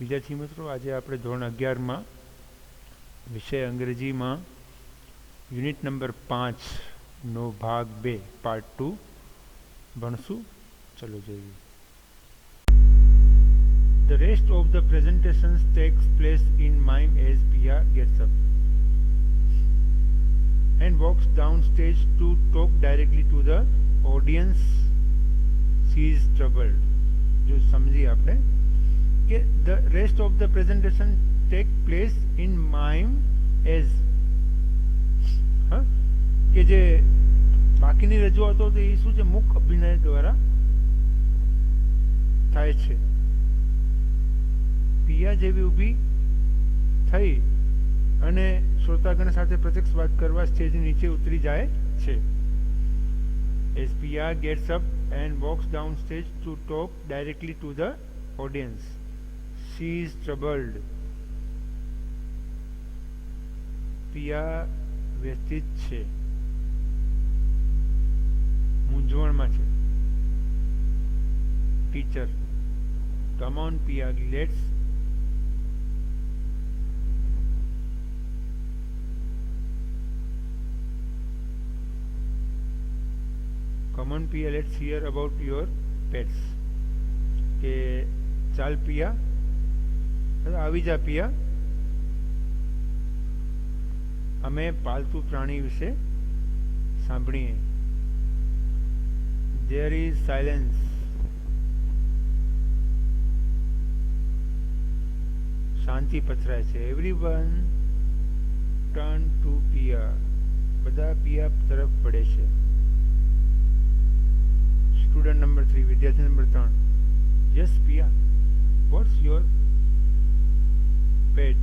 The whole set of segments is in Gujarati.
વિદ્યાર્થી મિત્રો, આજે આપણે ધોરણ 11માં વિષય અંગ્રેજીમાં યુનિટ નંબર 5નો ભાગ 2 પાર્ટ 2 ભણશું. ચલો જોઈએ. The rest of the presentations takes place in mime as Pia gets up and walks down stage to talk directly to the audience. She is troubled. जो समझी आपने કે the rest of the presentation take place in mime as કે જે બાકીની રજૂઆતો તો એ શું છે, મુખ અભિનય દ્વારા થાય છે. પિયા જેવી ઊભી થઈ અને શ્રોતાગણ સાથે પ્રત્યક્ષ વાત કરવા સ્ટેજ નીચે ઉતરી જાય છે. As Pia gets up and walks down stage to talk directly to the audience, she is troubled. પિયા વ્યથિત છે, મૂંઝવણમાં છે. Teacher, come on Pia, let's come on Pia, let's hear about your pets. કે ચાલ પિયા, આવી જા પિયા, અમે પાલતુ પ્રાણી વિશે સાંભળીએ. There is silence. શાંતિ પથરાય છે. Everyone turn to Pia. બધા પિયા તરફ પડે છે. Student number 3, વિદ્યાર્થી number 3. Yes Pia, what's your pet?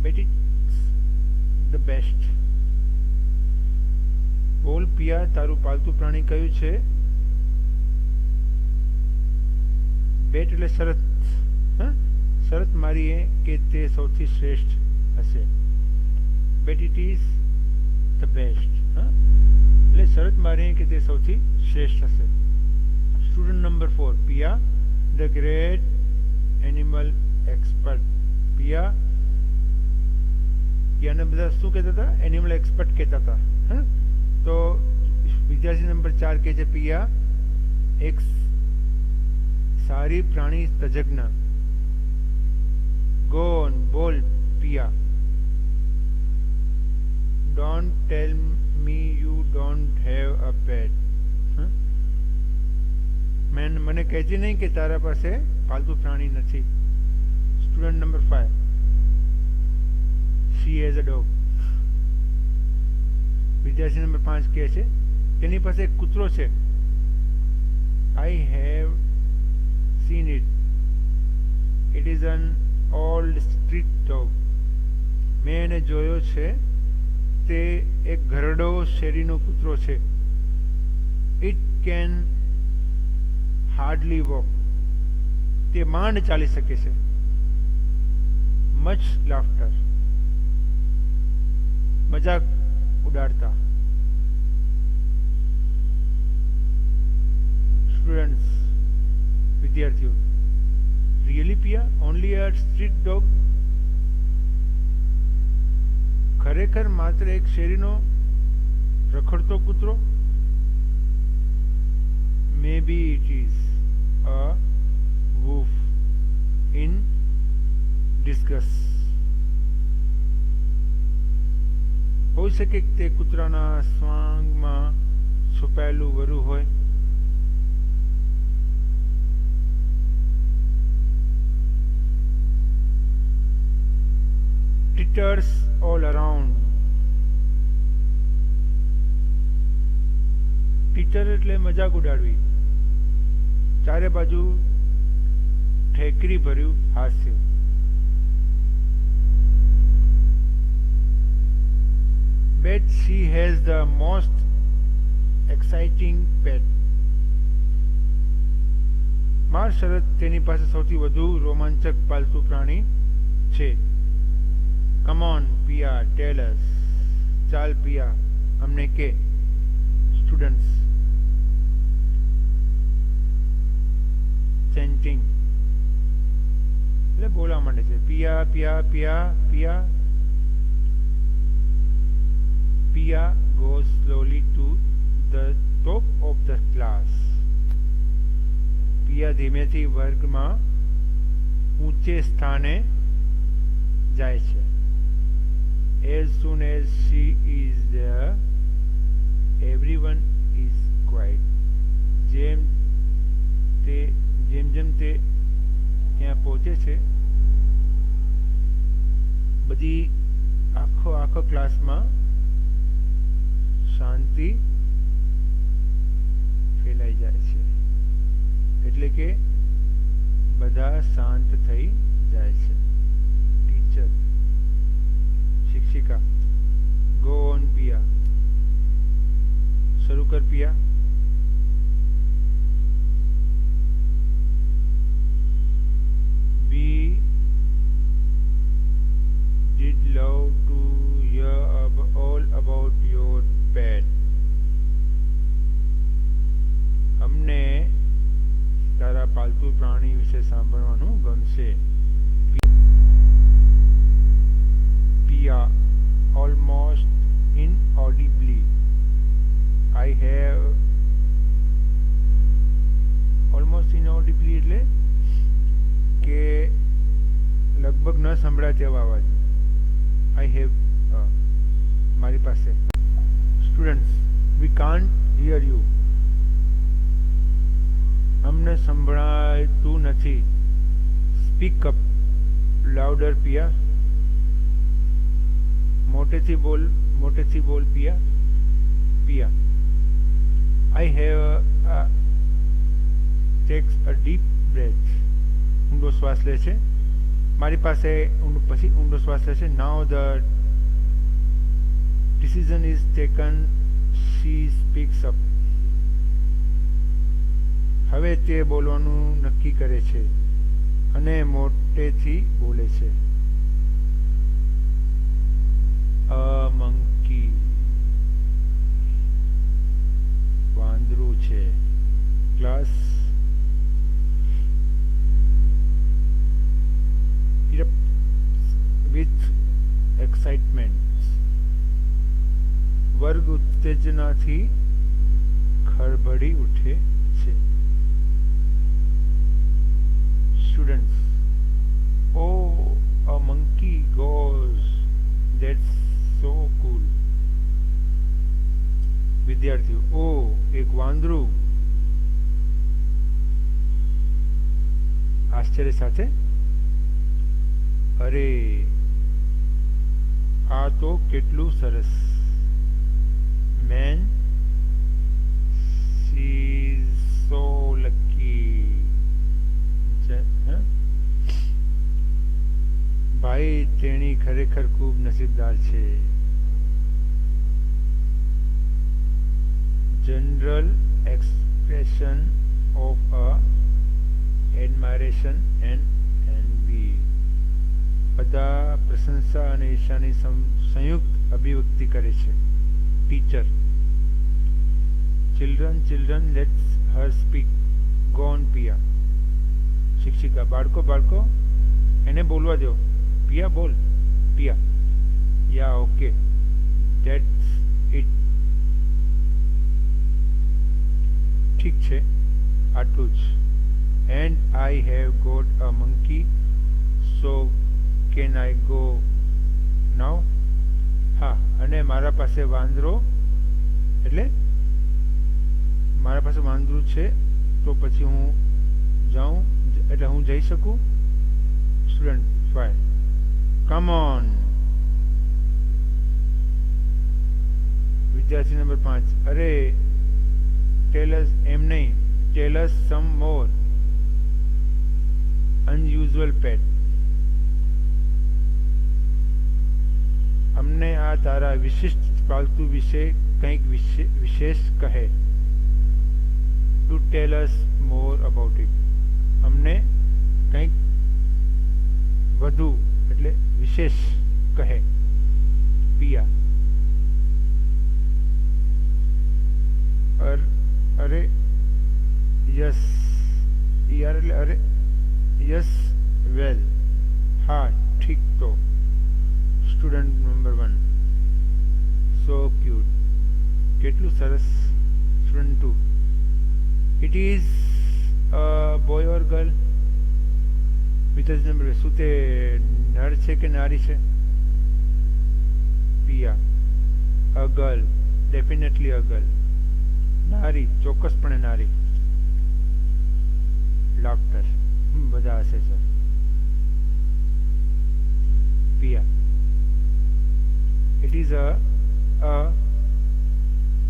But it's the best. બોલ પિયા, તારું પાલતુ પ્રાણી કયું છે? બેટ એટલે શરત. શરત મારીએ કે તે સૌથી શ્રેષ્ઠ હશે. But it is the best. એટલે શરત મારીએ કે તે સૌથી શ્રેષ્ઠ હશે. Student number 4, Piya the great animal expert. પિયાને બધા શું કહેતા હતા? એનિમલ એક્સપર્ટ કહેતા હતા. તો વિદ્યાર્થી નંબર 4 કહે છે પિયા એક સારી પ્રાણી તજજ્ઞ. ગો ઓન, બોલ Piya. Don't tell me you don't have a pet. મને કહેજે નહીં કે તારા પાસે પાલતુ પ્રાણી નથી. Student number 5, she has a dog. વિદ્યાર્થી નંબર 5 કહે છે તેની પાસે એક કૂતરો છે. I have seen it. It is an old street dog. મેં એને જોયો છે. તે એક ઘરડો શેરીનો કૂતરો છે. It can hardly walk. તે માંડ ચાલી શકે છે. Much laughter. મજાક ઉડાડતા. સ્ટુડન્ટ્સ, વિદ્યાર્થીઓ, really Piya only a street dog? ખરેખર માત્ર એક શેરીનો રખડતો કૂતરો? મે B it is a વૂફ in ડિસ્ગસ. હોઈ શકે તે કૂતરાના સ્વાંગમાં છુપાયેલું વરુ હોય. ટીટર્સ ઓલ અરાઉન્ડ. ટીચર એટલે મજાક ઉડાડવી. ચારે બાજુ ઠેકરી ભર્યું હાસ્ય. Bet she has the most exciting pet. માર શરત તેની પાસે સૌથી વધુ રોમાંચક પાલતુ પ્રાણી છે. Come on Pia, tell us. ચાલ પિયા, અમને કે. Students, chanting. એટલે બોલવા માંડે છે, પિયા પિયા પિયા પિયા. પિયા goes slowly to the top of the class. પિયા ધીમેથી વર્ગમાં ઊંચે સ્થાને જાય છે. As soon as she is there, everyone is quiet. જેમ જેમ તે ત્યાં પહોંચે છે, બધી આખો ક્લાસમાં શાંતિ ફેલાઈ જાય છે. એટલે કે બધા શાંત થઈ જાય છે. ટીચર, શિક્ષિકા, ગો ઓન પિયા, શરૂ કર પિયા. We did love to hear all about your pet. અમને તારા પાલતુ પ્રાણી વિશે સાંભળવાનું ગમશે. Pia, almost inaudibly. I have almost inaudibly એટલે કે લગભગ ન સંભળાય તેવા અવાજ. I have મારી પાસે. Students, we can't hear you. અમને સંભળાતું નથી. Speak up louder, Pia. મોટેથી બોલ પિયા. પિયા, I have takes a deep breath. ઊંડો શ્વાસ લે છે. મારી પાસે પછી ઊંડો શ્વાસ લે છે. Now the decision is taken. She speaks up. હવે તે બોલવાનું નક્કી કરે છે અને મોટેથી બોલે છે. A monkey, વાંદરું છે. Class with excitement. વર્ગ ઉત્તેજનાથી ખળભળી ઉઠે છે. Students, oh, a monkey goes. That's so cool. વિદ્યાર્થીઓ, ઓ એક વાંદરું. આશ્ચર્ય સાથે, અરે આ તો કેટલું સરસ. Man, she's so lucky. ભાઈ તેણી ખરેખર ખૂબ નસીબદાર છે. General expression of admiration and envy. બધા પ્રશંસા અને ઈર્ષાની સંયુક્ત અભિવ્યક્તિ કરે છે. Teacher, children, let's her speak. Go on, Pia. શિક્ષિકા, બાળકો એને બોલવા દો. પિયા બોલ. પિયા, yeah, okay, that's it. ઠીક છે, આટલું જ. And I have got a monkey, so can I go now? હા, અને મારા પાસે વાંદરો એટલે મારા પાસે વાંદરું છે, તો પછી હું જાઉં, એટલે હું જઈ શકું. Student 5, come on. વિદ્યાર્થી નંબર 5, અરે ટેલ અસ, એમ નહીં, ટેલ અસ સમ મોર અનયુઝ્યુઅલ પેટ. અમને આ તારા વિશિષ્ટ પાલતુ વિશે કંઈક વિશેષ કહે. To tell us more about it. અમને કંઈક વધુ એટલે વિશેષ કહે. પિયા, અરે યસ, યાર એટલે અરે યસ, વેલ. હા ઠીક તો સ્ટુડન્ટ નંબર 1 સો ક્યુટ કેટલું સરસ student 2 it is a boy or girl વિદ્યાર્થી નંબર 2 શું તે નર છે કે નારી છે Piya a girl definitely a girl નારી ચોક્કસપણે નારી લાફ્ટર બધા હશે sir Piya it is a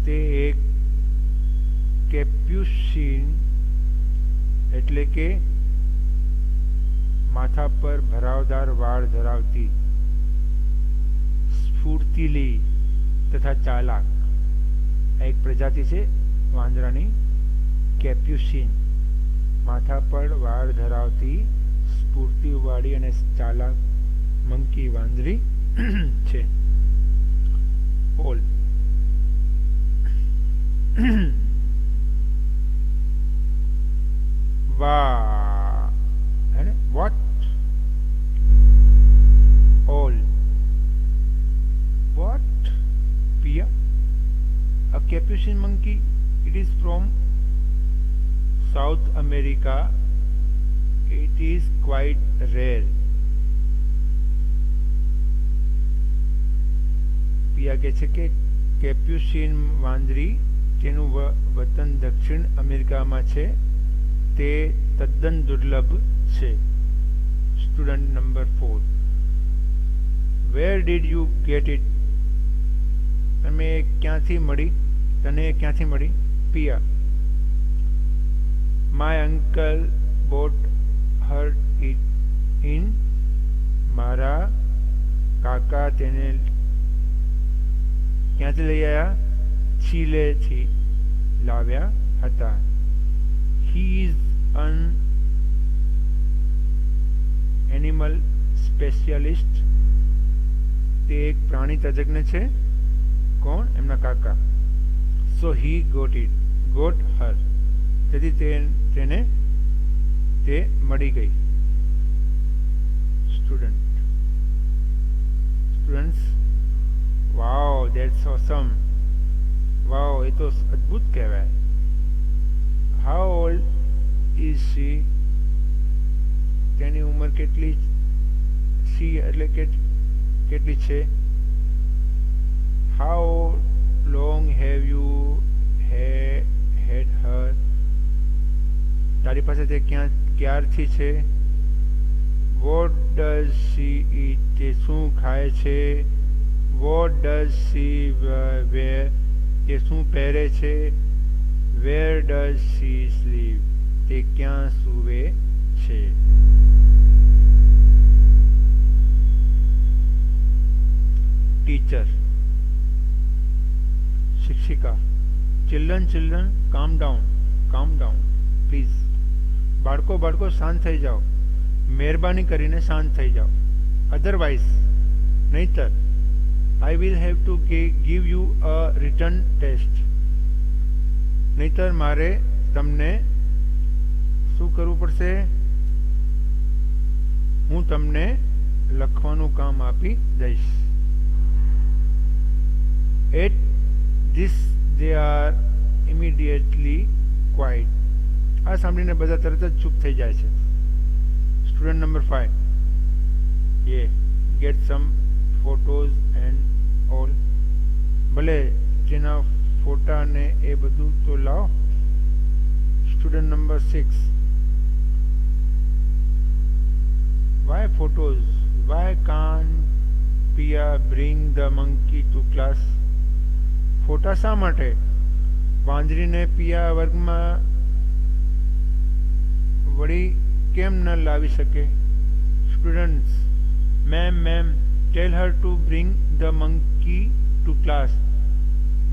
તે એક કેપ્યુશિન એટલે કે માથા પર ભરાવદાર વાળ ધરાવતી સ્ફૂર્તિલી તથા ચાલાક આ એક પ્રજાતિ છે વાંદરાની કેપ્યુશિન માથા પર વાળ ધરાવતી સ્ફૂર્તિવાળી અને ચાલાક મંકી વાંદરી છે ઓલ વાહ હે ને what all what Pia a capuchin monkey it is from South America it is quite rare પિયા કહે છે કે કેપ્યુસિન વાંદરી તેનું વતન દક્ષિણ અમેરિકામાં છે તે તદ્દન દુર્લભ છે student number 4 where did you get it તમે ક્યાંથી મળી તને ક્યાંથી મળી Piya my uncle bought her it in મારા કાકા તેને ક્યાંથી લઈ આવ્યા ચીલેથી લાવ્યા હતા he is an animal specialist તે એક પ્રાણી તજજ્ઞ છે કોણ એમના કાકા સો હી ગોટ હર તેથી તેને તે મળી ગઈ સ્ટુડન્ટ્સ વાવ ધેટ્સ ઓસમ વાવ એ તો અદ્ભુત કહેવાય હાઉ ઓલ્ડ ઇઝ શી તેની ઉંમર કેટલી સી એટલે કેટલી છે how long have you had her તારી પાસે તે ક્યારથી છે વોટ ડઝ શી ઈટ તે શું ખાય છે વોટ ડઝ શી વેર તે શું પહેરે છે વેર ડઝ શી સ્લીપ તે ક્યાં સૂવે છે ટીચર શિક્ષિકા ચિલ્ડ્રન કામ ડાઉન પ્લીઝ બાળકો શાંત થઈ જાઓ મહેરબાની કરીને શાંત થઈ જાઓ અધરવાઇઝ નહીતર I will have to give you a return test નહીતર મારે તમને શું કરવું પડશે હું તમને લખવાનું કામ આપી દઈશ at this they are immediately quiet આ સાંભળીને બધા તરત જ ચૂપ થઈ જાય છે સ્ટુડન્ટ નંબર 5 એ get some photos and all ભલે જેના ફોટા ને એ બધું તો લાવો student number 6 why photos why can Piya bring the monkey to class ફોટા શા માટે વાંદરીને પિયા વર્ગમાં વળી કેમ ન લાવી શકે students ma'am tell her to bring the monkey to class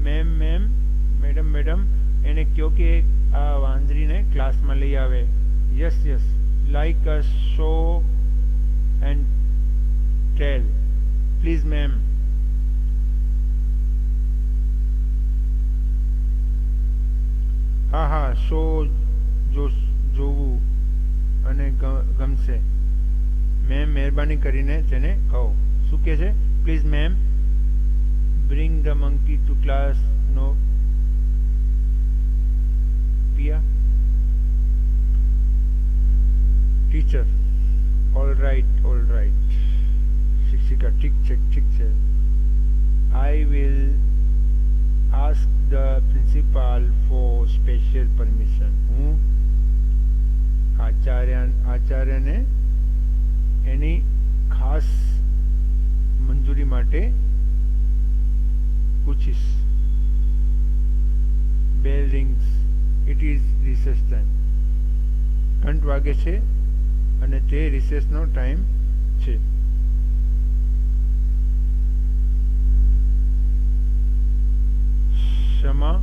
madam એને કહો કે આ વાંદરીને ક્લાસમાં લઈ આવે yes like a show and tell please ma'am હા શો જોવું અને ગમશે મેમ મહેરબાની કરીને તેને કહો. શું કહે છે? Please ma'am bring the monkey to class. No Piya. Teacher all right. શિક્ષિકા ઠીક છે. I will ask the principal for special permission. હું આચાર્યને એની ખાસ મંજૂરી માટે પૂછીશ. Bell rings. It is recess time. ઘંટ વાગે છે અને તે રિસેસનો ટાઈમ છે. ક્ષમા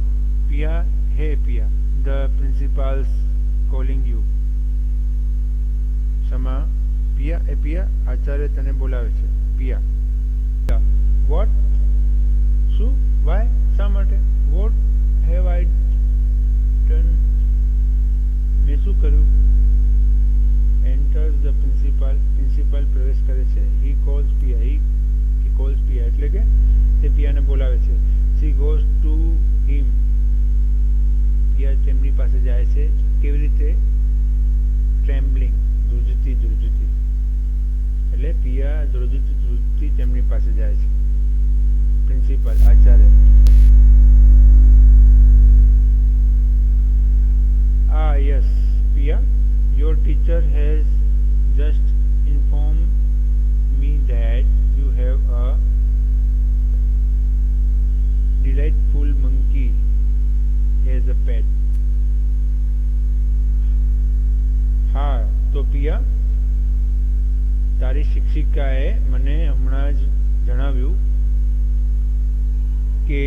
પિયા. હે પિયા, ધ પ્રિન્સિપાલ્સ કોલિંગ યુ. ક્ષમા પિયા. પિયા, આચાર્ય તને બોલાવે છે. પિયા. વોટ? શું? વાય? શા માટે? What have I done? મેં શું કર્યું? Enters the principal. પ્રિન્સિપાલ પ્રવેશ કરે છે. હી કોલ્સ પિયા. હી કોલ્સ પિયા એટલે કે તે પિયાને બોલાવે છે. શી ગોઝ ટુ હિમ. પિયા તેમની પાસે જાય છે. કેવી રીતે? ટ્રેમ્બલિંગ. ધ્રુજતી. એટલે પિયા ધ્રુજતી તેમની પાસે જાય છે. Principal Acharya. Yes Piya, your teacher has just informed me that you have a delightful monkey as a pet. હા તો પિયા, તારી શિક્ષિકાએ મને હમણાં જ જણાવ્યું કે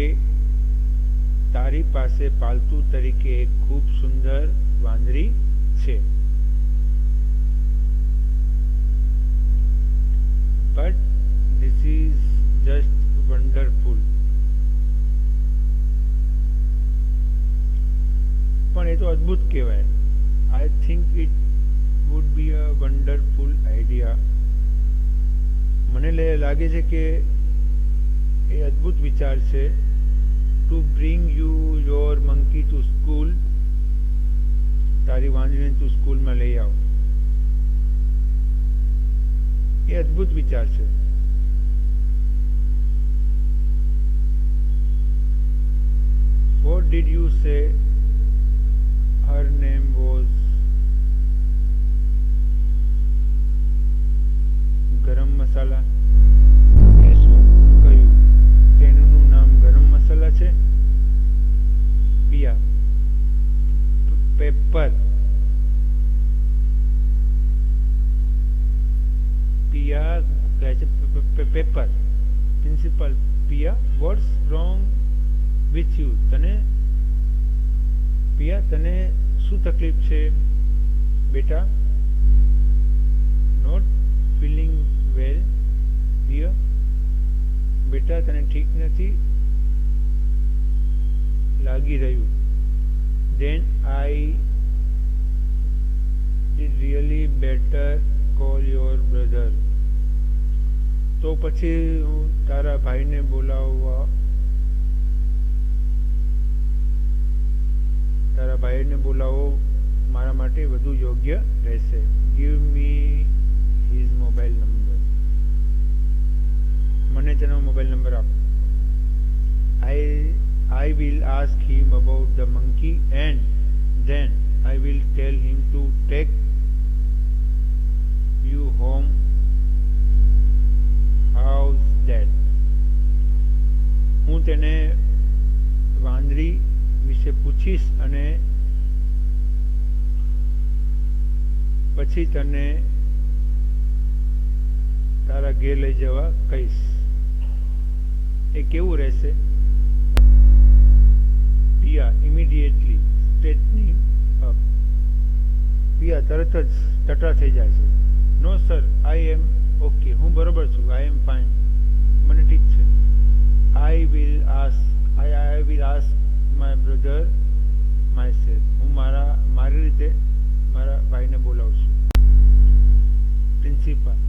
તારી પાસે પાલતુ તરીકે એક ખૂબ સુંદર વાંદરી છે. But this is just wonderful. પણ એ તો અદ્ભુત કહેવાય. I think it would be a wonderful idea. મને લાગે છે કે એ અદ્ભુત વિચાર છે. To bring you your monkey to school. તારી વાંદરીને તું સ્કૂલમાં લઈ આવ. એ અદ્ભુત વિચાર છે. What did you say her name was? ગરમ મસાલા. મેં શું કહ્યું? તેનું નામ ગરમ મસાલા છે. પિયા. પેપર. પિયા કહે છે paper. Principal. Piya, what's wrong with you? Piya, તને શું તકલીફ છે બેટા? Not feeling well Piya. બેટા, તને ઠીક નથી લાગી રહ્યું. Then I did really better call your brother. તો પછી હું તારા ભાઈને બોલાવો મારા માટે વધુ યોગ્ય રહેશે. Give me his mobile number. મને તેનો મોબાઈલ નંબર આપ. I will ask him about the monkey and then I will tell him to take you home. How's that? હું તેને વાંદરી વિશે પૂછીશ અને પછી તને તારા ઘેર લઈ જવા કહીશ. એ કેવું રહેશે? પિયા ઇમિડિયેટલી સ્ટ્રેટનિંગ અપ. પિયા તરત જ ટટા થઈ જાય છે. નો સર, આઈ એમ ઓકે. હું બરોબર છું. આઈ એમ ફાઇન. મને ઠીક છે. I will ask my brother my self. હું મારી રીતે મારા ભાઈને બોલાવું છું. પ્રિન્સિપાલ.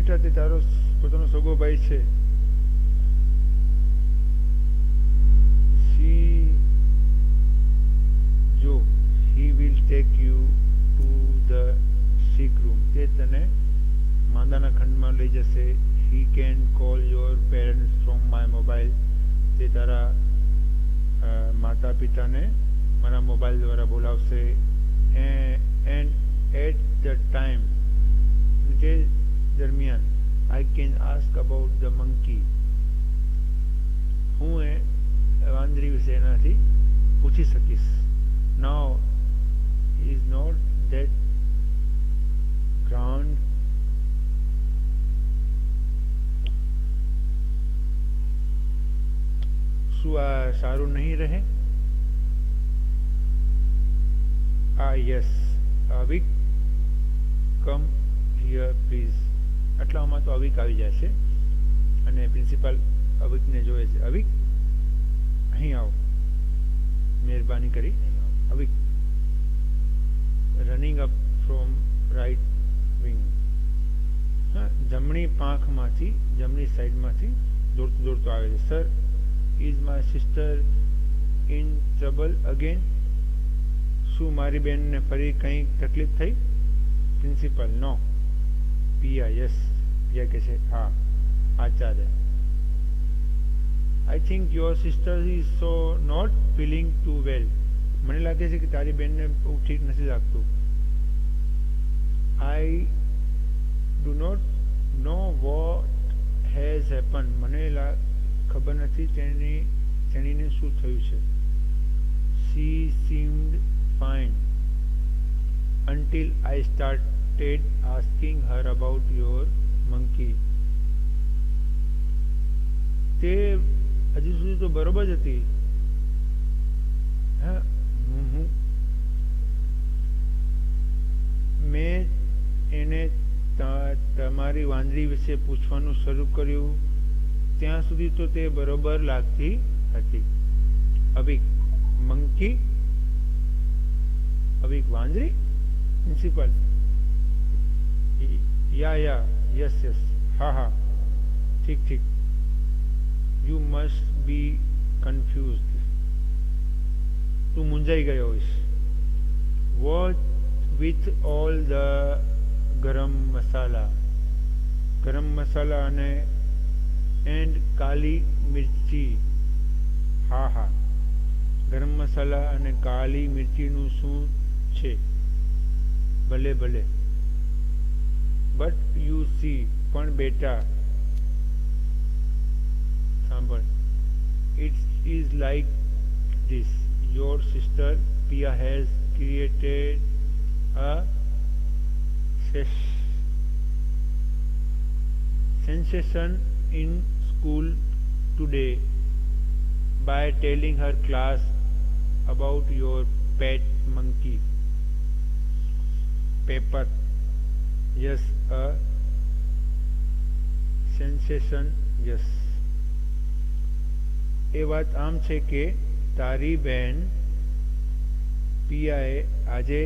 બેટા તે તારો પોતાનો સગો ભાઈ છે. સી જો he will take you to the sick room. તે તને માંદાના ખંડમાં લઈ જશે. he can call your parents from my mobile. તે તારા માતા પિતાને મારા મોબાઈલ દ્વારા બોલાવશે. and at the time, તે દરમિયાન I can ask about the monkey. હું એ વાંદરી વિશે એનાથી પૂછી શકીશ. Now is not that ground શું આ સારું નહીં રહે? Yes Avik come here please. આટલામાં તો અવિક આવી જાય છે અને પ્રિન્સિપાલ અવિકને જોવે છે. અવિક અહીં આવો, મહેરબાની કરી અહીં આવો. Avik running up from right wing. હા, જમણી પાંખમાંથી, જમણી સાઈડમાંથી દોડતો દોડતો આવે છે. Sir, is my sister in trouble again? શું મારી બેનને ફરી કંઈ તકલીફ થઈ? પ્રિન્સિપલ નો. પિયા યસ. પિયા કહે છે હા. આચાર્ય I think your sister is so not feeling too well. મને લાગે છે કે તારી બેનને બહુ ઠીક નથી લાગતું. I do not know what has happen. મને ખબર નથી તેણીને શું થયું છે. She seemed fine until I started asking her about your monkey. તે હજી સુધી તો બરોબર જ હતી. હા, મેં એને તમારી વાંદરી વિશે પૂછવાનું શરૂ કર્યું ત્યાં સુધી તો તે બરોબર લાગતી હતી. અભિક મંકી. અભિક વાંદરી. પ્રિન્સિપલ યા યસ યસ. હા હા, ઠીક ઠીક. You must be confused. તું મૂંઝાઈ ગયો હોઈશ. વોટ વિથ ઓલ ધ ગરમ મસાલા. ગરમ મસાલા અને એન્ડ કાલી મિર્ચી. હા હા, ગરમ મસાલા અને કાલી મિર્ચીનું શું છે? ભલે ભલે. બટ યુ સી, પણ બેટા સાંભળ. It's is like this. Your sister Pia has created a sensation in school today by telling her class about your pet monkey. Paper. Yes, a sensation. Yes. એ વાત આમ છે કે તારી બહેન પિયાએ આજે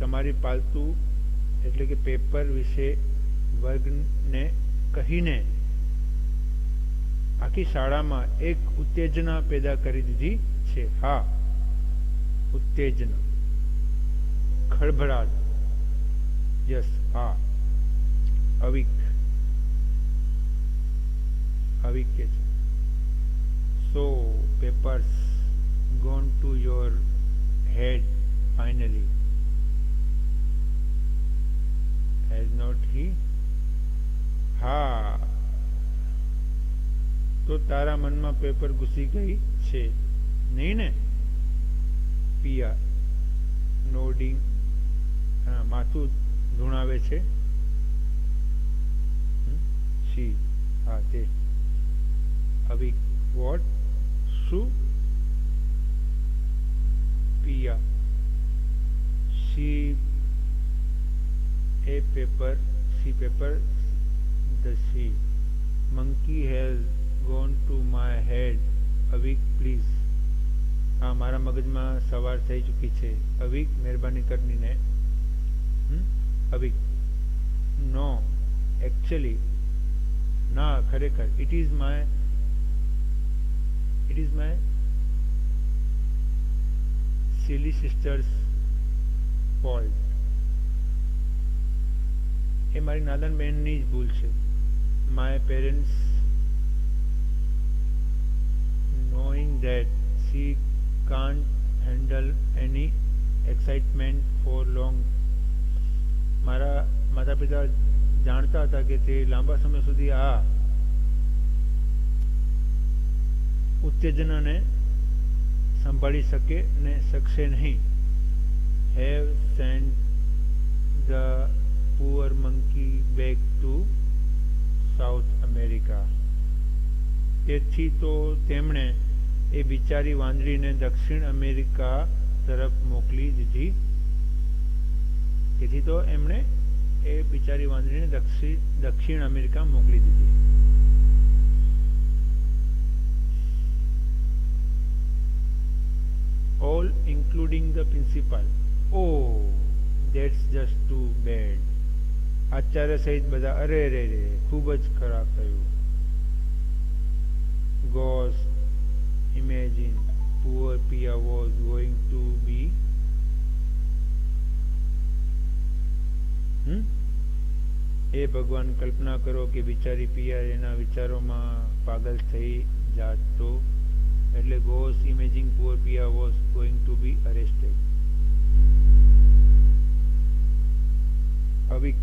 તમારી પાલતુ એટલે કે પેપર વિશે વર્ગને કહીને આખી શાળામાં એક ઉત્તેજના પેદા કરી દીધી છે. હા, ઉત્તેજના, ખળભળાટ. યસ, હા. અવિક અવિક કે છે. So papers gone to your head finally. Has not he? હા, તો તારા મનમાં પેપર ઘૂસી ગઈ છે નહીં ને? પિયા નોડિંગ. હા, માથું ધૂણાવે છે. સી, હા તે. અભિક વોટ? શું? પિયા C a paper, see paper, the sea. Monkey has gone to my head. Avik, please. હા, મારા મગજમાં સવાર થઈ ચૂકી છે. અવિક, મહેરબાની કરીને. અવિક નો એકચ્યુઅલી ના ખરેખર it is my silly sister's fault. એ મારી નાદાન બહેનની જ ભૂલ છે. My parents knowing that she can't handle any excitement for long. મારા માતા પિતા જાણતા હતા કે તે લાંબા સમય સુધી આ ઉત્તેજનાને સંભાળી શકે ને શકશે નહીં. Have sent the poor monkey back to South America. તેથી તો તેમણે એ બિચારી વાંદરીને દક્ષિણ અમેરિકા તરફ મોકલી દીધી. તેથી તો એમણે એ બિચારી વાંદરીને દક્ષિણ અમેરિકા મોકલી દીધી. All including the principal. Oh, that's just too bad. Acharya સહિત બધા અરે રે રે ખૂબ જ ખરાબ થયું. Gosh, imagine poor Pia was going to be એ ભગવાન કલ્પના કરો કે બિચારી પિયા એના વિચારોમાં પાગલ થઈ જાત તો એટલે Gosh, imagine poor Pia was going to be arrested. Avik,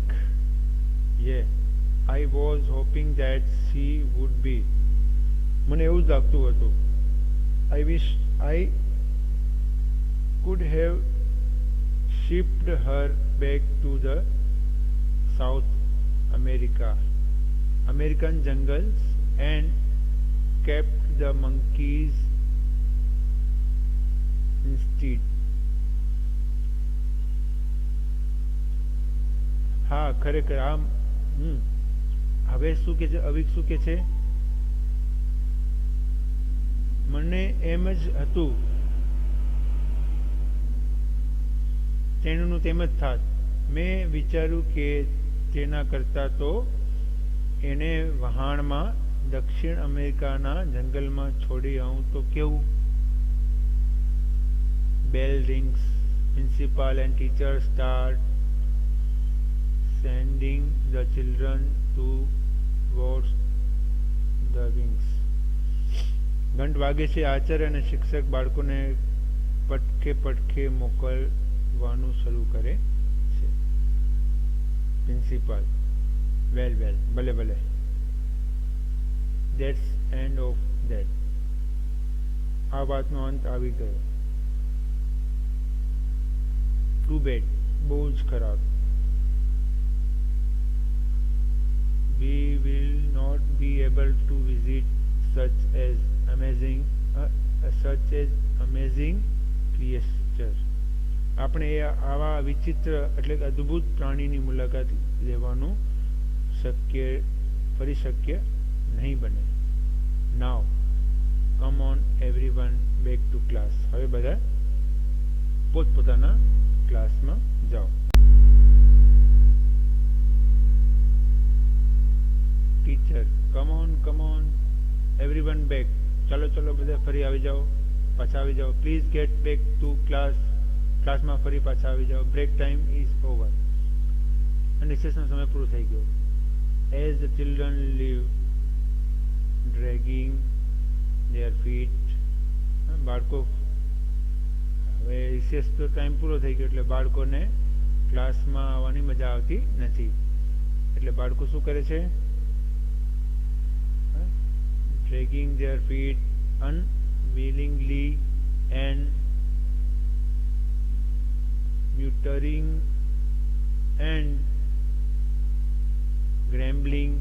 yeah, I was hoping that she would be. મને એવું જ લાગતું હતું. I wish I could have shipped her back to the South American jungles and kept the monkeys instead. હા ખરેખર આમ હવે શું કે છે અવિક શું કે છે મને એમ જ હતું તેનું તેમ જ થાત. મેં વિચાર્યું કે તેના કરતાં તો એને વહાણમાં દક્ષિણ અમેરિકાના જંગલમાં છોડી આવું તો કેવું. Bell rings. Principal and teacher start sending the children towards the wings. ઘંટ વાગે છે. આચાર્ય અને શિક્ષક બાળકોને પટકે પટકે મોકલવાનું શરૂ કરે છે. પ્રિન્સિપાલ વેલ ભલે ભલે. That's end of that. આ વાતનો અંત આવી ગયો. Too bad. બહુ જ ખરાબ. We will not be able to visit such as amazing creature. આપણે આવા વિચિત્ર એટલે કે અદ્ભુત પ્રાણીની મુલાકાત લેવાનું ફરી શક્ય નહીં બને. Now come on everyone back to class. હવે બધા પોતપોતાના ક્લાસમાં જાઓ. Teacher come on everyone back. ચાલો બધા ફરી આવી જાઓ, પાછા આવી જાઓ. Please get back to class. ક્લાસમાં ફરી પાછા આવી જાઓ. Break time is over. અને રિસેસનો સમય પૂરો થઈ ગયો. As the children leave dragging their feet. બાળકો હવે રિસેસ તો ટાઈમ પૂરો થઈ ગયો એટલે બાળકોને ક્લાસમાં આવવાની મજા આવતી નથી. એટલે બાળકો શું કરે છે? dragging their feet unwillingly and muttering and grumbling.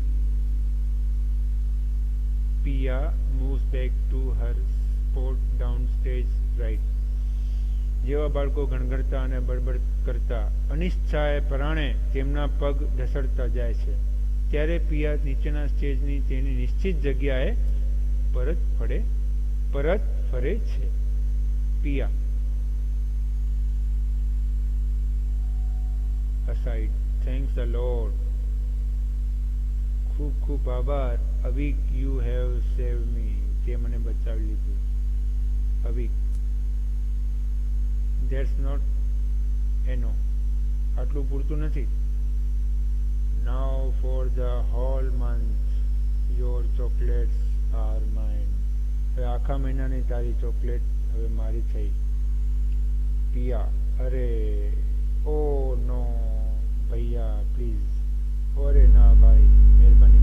Pia moves back to her spot downstairs right. જેવા બાળકો ગણગણતા અને બડબડ કરતા અનિચ્છાએ પરાણે તેમના પગ ઢસડતા જાય છે ત્યારે પિયા નીચેના સ્ટેજની તેની નિશ્ચિત જગ્યાએ પરત ફરે છે. પિયા aside, thanks the Lord ખૂબ ખૂબ આભાર અવિક યુ હેવ સેવ મી, તે મને બચાવી લીધું. અવિક, ધેટ્સ નોટ એનો, આટલું પૂરતું નથી. Now for the whole month your chocolates are mine. હવે આખા મહિનાની તારી ચોકલેટ હવે મારી થઈ. પિયા, અરે ઓ નો ભૈયા પ્લીઝ. અરે ના ભાઈ, મહેરબાની